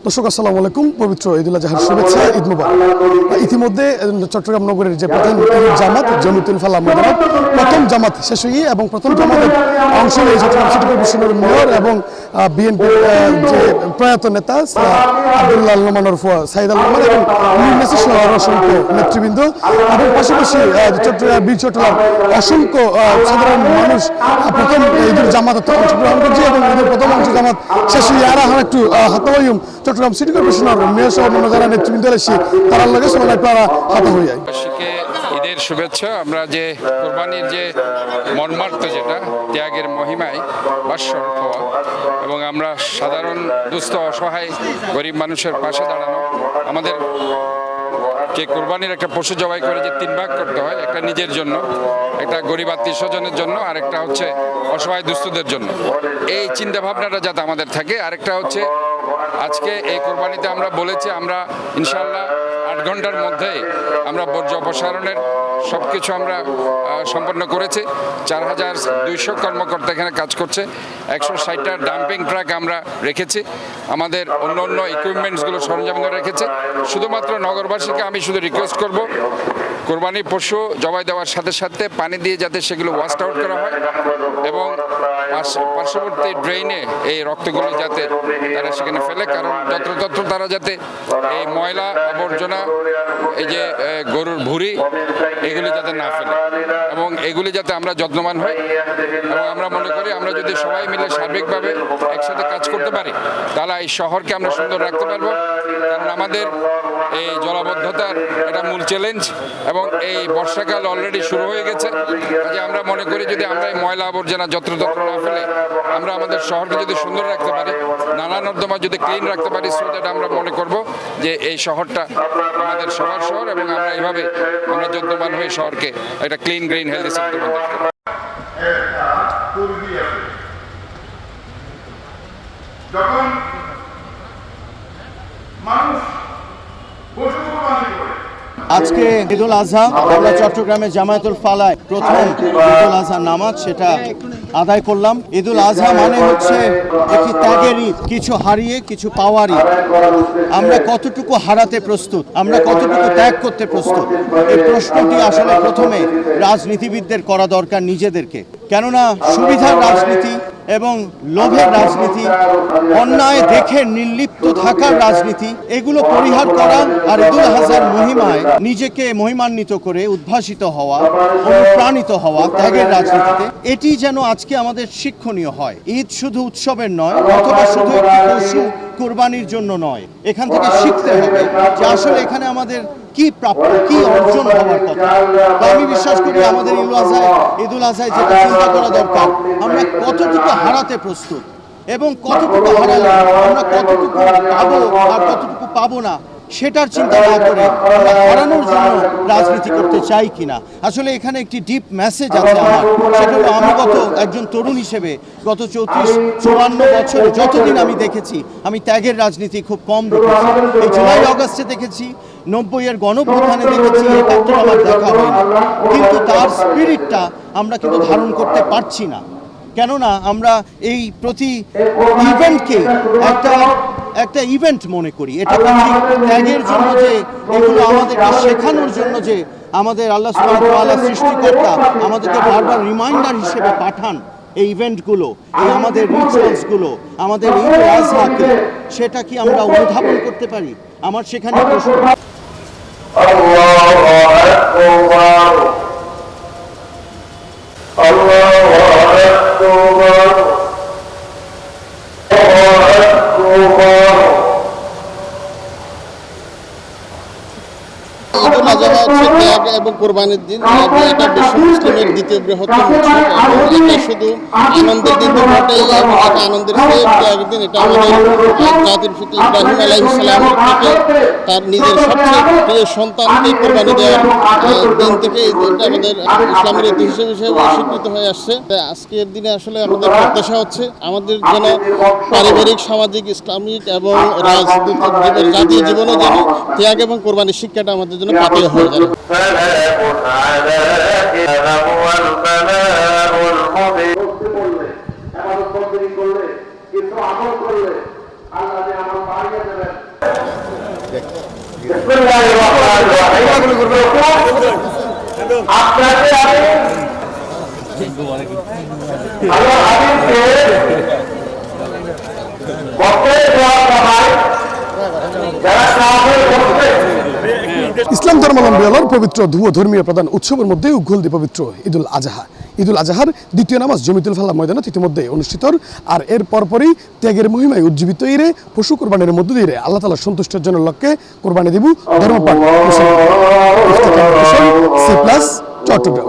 দর্শক আসসালামু আলাইকুম। পবিত্র ঈদুল আজহার শুভেচ্ছা, ঈদ মুবারক। ইতিমধ্যে চট্টগ্রাম নগরের যে প্রধান জামাত জমিউতুল ফালাহ ময়দানত প্রথম জামাত শেষ হয়ে এবং প্রথম জামাতের অংশ এই চট্টগ্রাম সিটি কর্পোরেশনের মেয়র এবং বিএনপির যে প্রয়াত নেতা আব্দুল্লাহ নোমান ওরফ সাইদ আল নোমান এবং অসংখ্য নেতৃবৃন্দ এবং পাশাপাশি চট্টগ্রাম বীর চট্টগ্রাম অসংখ্য সাধারণ মানুষ প্রথম ঈদের জামাতে অংশগ্রহণ করছে এবং ঈদের প্রথম অংশ জামাত শেষ হয়ে আর একটু হাতাবায়ুম চট্টগ্রাম সিটি কর্পোরেশনের মেয়র সহ অন্য যারা নেতৃবৃন্দ এসে তারা লাগে সবাই আপনারা হাতা হয়ে যায়। ঈদের শুভেচ্ছা। আমরা যে কোরবানির যে মর্মার্থ যেটা ত্যাগের মহিমায় ভাস্বর হওয়া এবং আমরা সাধারণ দুস্থ অসহায় গরিব মানুষের পাশে দাঁড়ানো, আমাদের যে কোরবানির একটা পশু জবাই করে যে 3 ভাগ করতে হয়, একটা নিজের জন্য, একটা গরিব আত্মীয় স্বজনের জন্য, আরেকটা হচ্ছে অসহায় দুস্থদের জন্য, এই চিন্তা ভাবনাটা যাতে আমাদের থাকে। আরেকটা হচ্ছে আজকে এই কোরবানিতে আমরা বলেছি আমরা ইনশাআল্লাহ 8 ঘন্টার মধ্যে আমরা বর্জ্য অপসারণের সব কিছু আমরা সম্পন্ন করেছি। 4200 কর্মকর্তা এখানে কাজ করছে, 160টা ডাম্পিং ট্রাক আমরা রেখেছি, আমাদের অন্য অন্য ইকুইপমেন্টসগুলো সরঞ্জামগুলো রেখেছে। শুধুমাত্র নগরবাসীকে আমি শুধু রিকোয়েস্ট করব, কোরবানি পশু জবাই দেওয়ার সাথে সাথে পানি দিয়ে যাতে সেগুলো ওয়াশ আউট করা হয় এবং পার্শ্ববর্তী ড্রেইনে এই রক্তগুলো যাতে তারা সেখানে ফেলে, কারণ যত্রতত্র তারা যাতে এই ময়লা আবর্জনা, এই যে গরুর ভুঁড়ি, এগুলি যাতে না ফেলে এবং এগুলি যাতে আমরা যত্নবান হই। এবং আমরা মনে করি আমরা যদি সবাই মিলে সার্বিকভাবে একসাথে কাজ করতে পারি তাহলে এই শহরকে আমরা সুন্দর রাখতে পারবো। কারণ আমাদের এই জলাবদ্ধতার এটা মূল চ্যালেঞ্জ এবং এই বর্ষাকাল অলরেডি শুরু হয়ে গেছে। কাজে আমরা মনে করি যদি আমরা এই ময়লা আবর্জনা যত্রতত্র না ফেলে আমরা আমাদের শহরকে যদি সুন্দর রাখতে পারি, নালা নর্দমা যদি ক্লিন রাখতে পারি, সো দ্যাট আমরা মনে করব যে এই শহরটা আমাদের সবার শহর এবং আমরা এইভাবে আমরা যত্নবান হয়ে শহরকে একটা ক্লিন গ্রিন হেলদি সেক্টর মধ্যে যখন মানুষ আজকে ঈদুল আজহা, আমরা চট্টগ্রামে জামায়াতুল ফালায় প্রথম ঈদুল আজহা নামাজ সেটা আদায় করলাম। ঈদুল আজহা মানে হচ্ছে একটি ত্যাগের ঈদ, কিছু হারিয়ে কিছু পাওয়ার ঈদ। আমরা কতটুকু হারাতে প্রস্তুত, আমরা কতটুকু ত্যাগ করতে প্রস্তুত, এই প্রশ্নটি আসলে প্রথমে রাজনীতিবিদদের করা দরকার নিজেদেরকে। কেননা সুবিধার রাজনীতি এবং লোভের রাজনীতি, অন্যায় দেখে নির্লিপ্ত থাকার রাজনীতি, এগুলো পরিহার করা আর ঈদুল আজহার মহিমায় নিজেকে মহিমান্বিত করে উদ্ভাসিত হওয়া, অনুপ্রাণিত হওয়া ত্যাগের রাজনীতিতে, এটি যেন আজকে আমাদের শিক্ষণীয় হয়। ঈদ শুধু উৎসবের নয়, অথবা শুধু একটি পশু কোরবানির জন্য নয়। এখান থেকে শিখতে হবে যে আসলে এখানে আমাদের কি প্রাপ্য, কি অর্জন হওয়ার কথা। তো আমি বিশ্বাস করি আমাদের ঈদুল আজহায় যেটা চিন্তা করা দরকার, আমরা কতটুকু হারাতে প্রস্তুত এবং কতটুকু হারালে আমরা কতটুকু পাবো আর কতটুকু পাবো না, সেটার চিন্তা না করে আমরা হারানোর জন্য রাজনীতি করতে চাই কিনা। আসলে এখানে একটি ডিপ মেসেজ আছে আমার, সেটা হলো আমি একজন তরুণ হিসেবে গত 34-54 বছরে যতদিন আমি দেখেছি, আমি ত্যাগের রাজনীতি খুব কম দেখেছি। এই জুলাই আগস্টে দেখেছি, 90-এর গণঅভ্যুত্থানে দেখেছি, 71 আমার দেখা হয়নি। কিন্তু তার স্পিরিটটা আমরা কিন্তু ধারণ করতে পারছি না। কেননা আমরা এই প্রতি ইভেন্টকে একটা ইভেন্ট মনে করি। এটা ত্যাগের জন্য যে এগুলো আমাদেরকে শেখানোর জন্য যে আমাদের আল্লাহ সুবহানাহু ওয়া তাআলা সৃষ্টিকর্তা আমাদেরকে বারবার রিমাইন্ডার হিসেবে পাঠান এই ইভেন্টগুলো, এই আমাদের রিচুয়ালসগুলো, আমাদের ঈদুল আজহাকে, সেটা কি আমরা অনুধাবন করতে পারি? আমার সেখানে প্রশ্ন। ঈদুল আজহা হচ্ছে ত্যাগ এবং কোরবানির দিন। এটা বিশ্ব মুসলিমের দ্বিতীয় বৃহত্তম উৎসব এবং এটা শুধু আনন্দের দিন তো বটেই এবং এটা আনন্দের ত্যাগের দিন। এটা আমাদের জাতির পিতা ইব্রাহিম আলাইহিস সালাম থেকে তার নিজের সবচেয়ে প্রিয় সন্তানকে কোরবানি দেওয়ার দিন থেকে এটা আমাদের ইসলামের ঐতিহ্য হিসেবে স্বীকৃত হয়ে আসছে। আজকের দিনে আসলে আমাদের প্রত্যাশা হচ্ছে আমাদের যেন পারিবারিক, সামাজিক, ইসলামিক এবং রাজনৈতিক জাতীয় জীবনে যেন ত্যাগ এবং কোরবানির শিক্ষাটা আমাদের জন্য পাথেয় হয়ে যাবে। আমল করলে আল্লাহ যে আমার বাড়িয়ে দেবেন। আপনাকে আমি আল্লাহ হাবিবকে বক্তব্য দেওয়ার সময় যারা কাফের করছে ইসলাম ধর্মাবলম্বীদের পবিত্র ধর্মীয় প্রধান উৎসবের মধ্যে উগ্রদি পবিত্র ঈদুল আজহা। ঈদুল আজহার দ্বিতীয় নামাজ জমিতুল ফালা ময়দানে ইতিমধ্যে অনুষ্ঠিত, আর এর পরপরই ত্যাগের মহিমায় উজ্জীবিত ইরে পশু কোরবানির মধ্য দিয়ে আল্লাহ তাআলা সন্তুষ্টের জন্য লক্ষ্যে কোরবানি দেব ধর্মপাঠ চট্টগ্রাম।